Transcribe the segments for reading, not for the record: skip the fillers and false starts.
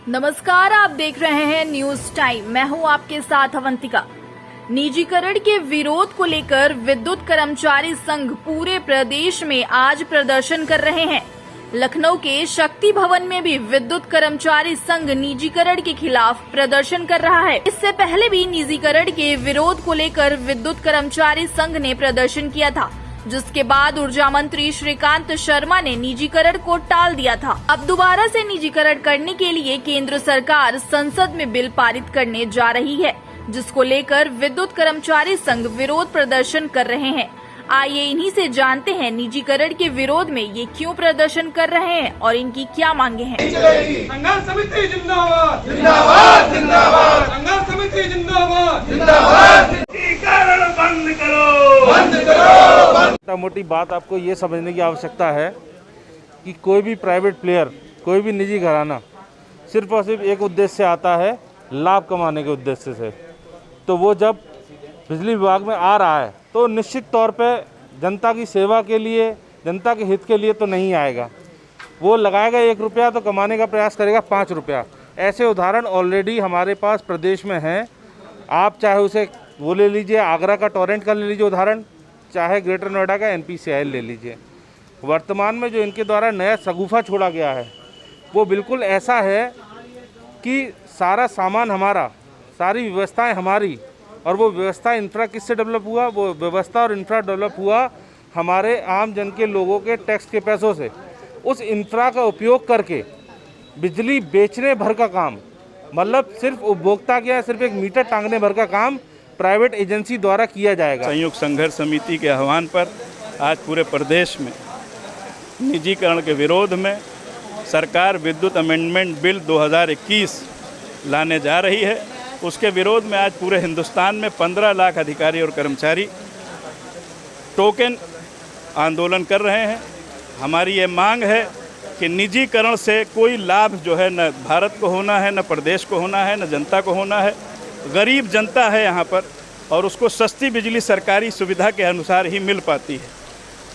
नमस्कार, आप देख रहे हैं न्यूज टाइम। मैं हूं आपके साथ अवंतिका। निजीकरण के विरोध को लेकर विद्युत कर्मचारी संघ पूरे प्रदेश में आज प्रदर्शन कर रहे हैं। लखनऊ के शक्ति भवन में भी विद्युत कर्मचारी संघ निजीकरण के खिलाफ प्रदर्शन कर रहा है। इससे पहले भी निजीकरण के विरोध को लेकर विद्युत कर्मचारी संघ ने प्रदर्शन किया था, जिसके बाद ऊर्जा मंत्री श्रीकांत शर्मा ने निजीकरण को टाल दिया था। अब दोबारा से निजीकरण करने के लिए केंद्र सरकार संसद में बिल पारित करने जा रही है, जिसको लेकर विद्युत कर्मचारी संघ विरोध प्रदर्शन कर रहे हैं। आइए इन्हीं से जानते हैं निजीकरण के विरोध में ये क्यों प्रदर्शन कर रहे हैं और इनकी क्या मांगे हैं। संघर्ष समिति जिंदाबाद जिंदाबाद जिंदाबाद, संघर्ष समिति जिंदाबाद जिंदाबाद, निजीकरण बंद करो बंद करो। मोटा मोटी बात आपको ये समझने की आवश्यकता है कि कोई भी प्राइवेट प्लेयर, कोई भी निजी घराना सिर्फ और सिर्फ एक उद्देश्य से आता है, लाभ कमाने के उद्देश्य से। तो वो जब बिजली विभाग में आ रहा है तो निश्चित तौर पे जनता की सेवा के लिए, जनता के हित के लिए तो नहीं आएगा। वो लगाएगा 1 रुपया तो कमाने का प्रयास करेगा 5 रुपया। ऐसे उदाहरण ऑलरेडी हमारे पास प्रदेश में हैं। आप चाहे उसे वो ले लीजिए, आगरा का टोरेंट का ले लीजिए उदाहरण, चाहे ग्रेटर नोएडा का NPCIL ले लीजिए। वर्तमान में जो इनके द्वारा नया शगुफा छोड़ा गया है वो बिल्कुल ऐसा है कि सारा सामान हमारा, सारी व्यवस्थाएं हमारी, और वो व्यवस्था इंफ्रा किससे डेवलप हुआ? वो व्यवस्था और इंफ्रा डेवलप हुआ हमारे आम जन के लोगों के टैक्स के पैसों से। उस इंफ्रा का उपयोग करके बिजली बेचने भर का काम, मतलब सिर्फ उपभोक्ता के यहाँ सिर्फ एक मीटर टांगने भर का काम प्राइवेट एजेंसी द्वारा किया जाएगा। संयुक्त संघर्ष समिति के आह्वान पर आज पूरे प्रदेश में निजीकरण के विरोध में सरकार विद्युत अमेंडमेंट बिल 2021 लाने जा रही है। उसके विरोध में आज पूरे हिंदुस्तान में 15 लाख अधिकारी और कर्मचारी टोकन आंदोलन कर रहे हैं। हमारी ये मांग है कि निजीकरण से कोई लाभ जो है न भारत को होना है, न प्रदेश को होना है, न जनता को होना है। गरीब जनता है यहाँ पर, और उसको सस्ती बिजली सरकारी सुविधा के अनुसार ही मिल पाती है।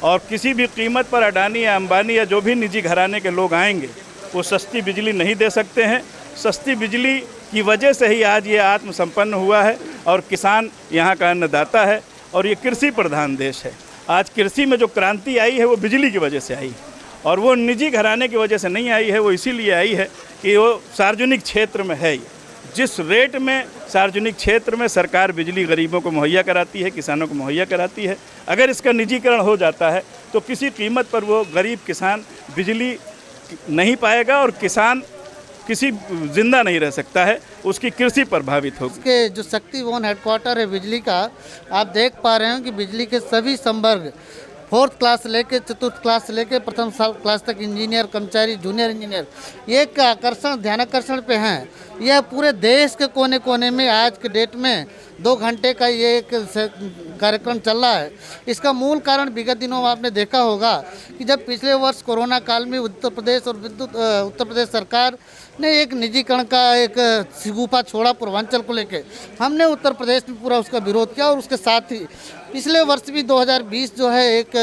और किसी भी कीमत पर अडानी या अंबानी या जो भी निजी घराने के लोग आएंगे वो सस्ती बिजली नहीं दे सकते हैं। सस्ती बिजली की वजह से ही आज ये आत्मसंपन्न हुआ है और किसान यहाँ का अन्नदाता है, और ये कृषि प्रधान देश है। आज कृषि में जो क्रांति आई है वो बिजली की वजह से आई है, और वो निजी घराने की वजह से नहीं आई है। वो इसीलिए आई है कि वो सार्वजनिक क्षेत्र में है। जिस रेट में सार्वजनिक क्षेत्र में सरकार बिजली गरीबों को मुहैया कराती है, किसानों को मुहैया कराती है, अगर इसका निजीकरण हो जाता है तो किसी कीमत पर वो गरीब किसान बिजली नहीं पाएगा, और किसान किसी जिंदा नहीं रह सकता है, उसकी कृषि प्रभावित होगी। इसके जो शक्ति भवन हेडक्वार्टर है बिजली का, आप देख पा रहे हैं कि बिजली के सभी संवर्ग 4th क्लास से लेकर 4th क्लास से लेकर प्रथम क्लास तक इंजीनियर, कर्मचारी, जूनियर इंजीनियर एक ध्यानाकर्षण पे हैं। यह पूरे देश के कोने कोने में आज के डेट में 2 घंटे का ये एक कार्यक्रम चल रहा है। इसका मूल कारण विगत दिनों में आपने देखा होगा कि जब पिछले वर्ष कोरोना काल में उत्तर प्रदेश सरकार ने एक निजीकरण का एक शगुफा छोड़ा पूर्वांचल को लेके, हमने उत्तर प्रदेश में पूरा उसका विरोध किया। और उसके साथ ही पिछले वर्ष भी 2020 जो है एक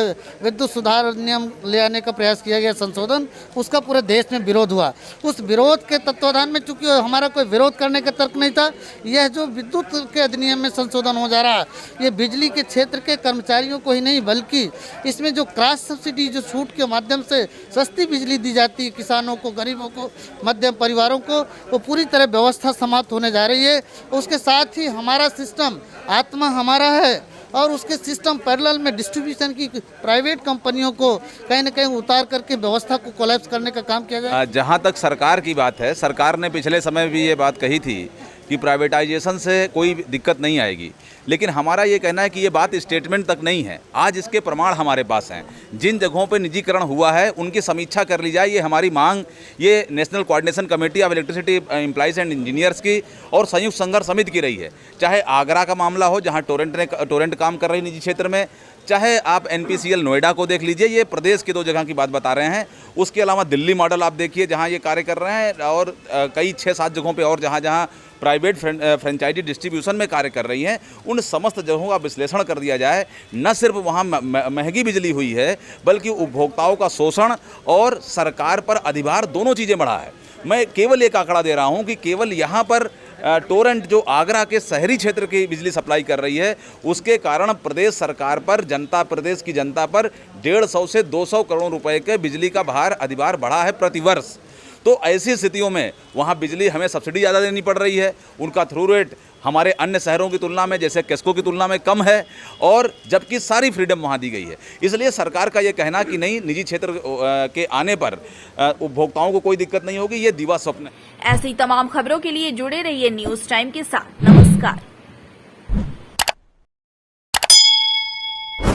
विद्युत सुधार अधिनियम ले आने का प्रयास किया गया, संशोधन, उसका पूरे देश में विरोध हुआ। उस विरोध के तत्वाधान में चूंकि हमारा कोई विरोध करने का तर्क नहीं था, यह जो विद्युत के अधिनियम में संशोधन हो जा रहा है, ये बिजली के क्षेत्र के कर्मचारियों को ही नहीं बल्कि इसमें जो क्रॉस सब्सिडी, जो छूट के माध्यम से सस्ती बिजली दी जाती है किसानों को, गरीबों को, मध्यम परिवारों को, वो पूरी तरह व्यवस्था समाप्त होने जा रही है। उसके साथ ही हमारा सिस्टम आत्मा हमारा है, और उसके सिस्टम पैरेलल में डिस्ट्रीब्यूशन की प्राइवेट कंपनियों को कहीं न कहीं उतार करके व्यवस्था को कोलैप्स करने का काम किया जाए। जहाँ तक सरकार की बात है, सरकार ने पिछले समय भी ये बात कही थी कि प्राइवेटाइजेशन से कोई दिक्कत नहीं आएगी, लेकिन हमारा ये कहना है कि ये बात स्टेटमेंट तक नहीं है। आज इसके प्रमाण हमारे पास हैं। जिन जगहों पे निजीकरण हुआ है उनकी समीक्षा कर ली जाए, ये हमारी मांग ये national coordination committee of electricity employees and engineers की और संयुक्त संघर्ष समिति की रही है। चाहे आगरा का मामला हो जहाँ टोरेंट काम कर रही निजी क्षेत्र में, चाहे आप NPCIL नोएडा को देख लीजिए, ये प्रदेश की 2 जगह की बात बता रहे हैं। उसके अलावा दिल्ली मॉडल आप देखिए जहाँ ये कार्य कर रहे हैं, और कई 6-7 जगहों पे और जहाँ प्राइवेट फ्रेंचाइजी डिस्ट्रीब्यूशन में कार्य कर रही हैं, उन समस्त जगहों का विश्लेषण कर दिया जाए। न सिर्फ वहाँ महंगी बिजली हुई है, बल्कि उपभोक्ताओं का शोषण और सरकार पर अधिभार दोनों चीज़ें बढ़ा है। मैं केवल एक आंकड़ा दे रहा हूँ कि केवल यहाँ पर टोरेंट जो आगरा के शहरी क्षेत्र की बिजली सप्लाई कर रही है, उसके कारण प्रदेश सरकार पर, प्रदेश की जनता पर 150 से 200 करोड़ रुपए के बिजली का भार अधिभार बढ़ा है प्रतिवर्ष। तो ऐसी स्थितियों में वहाँ बिजली हमें सब्सिडी ज़्यादा देनी पड़ रही है, उनका थ्रू रेट हमारे अन्य शहरों की तुलना में, जैसे केस्को की तुलना में कम है, और जबकि सारी फ्रीडम वहाँ दी गई है। इसलिए सरकार का ये कहना कि नहीं, निजी क्षेत्र के आने पर उपभोक्ताओं को कोई दिक्कत नहीं होगी, ये दिवा स्वप्न है। ऐसी तमाम खबरों के लिए जुड़े रहिए न्यूज टाइम के साथ। नमस्कार।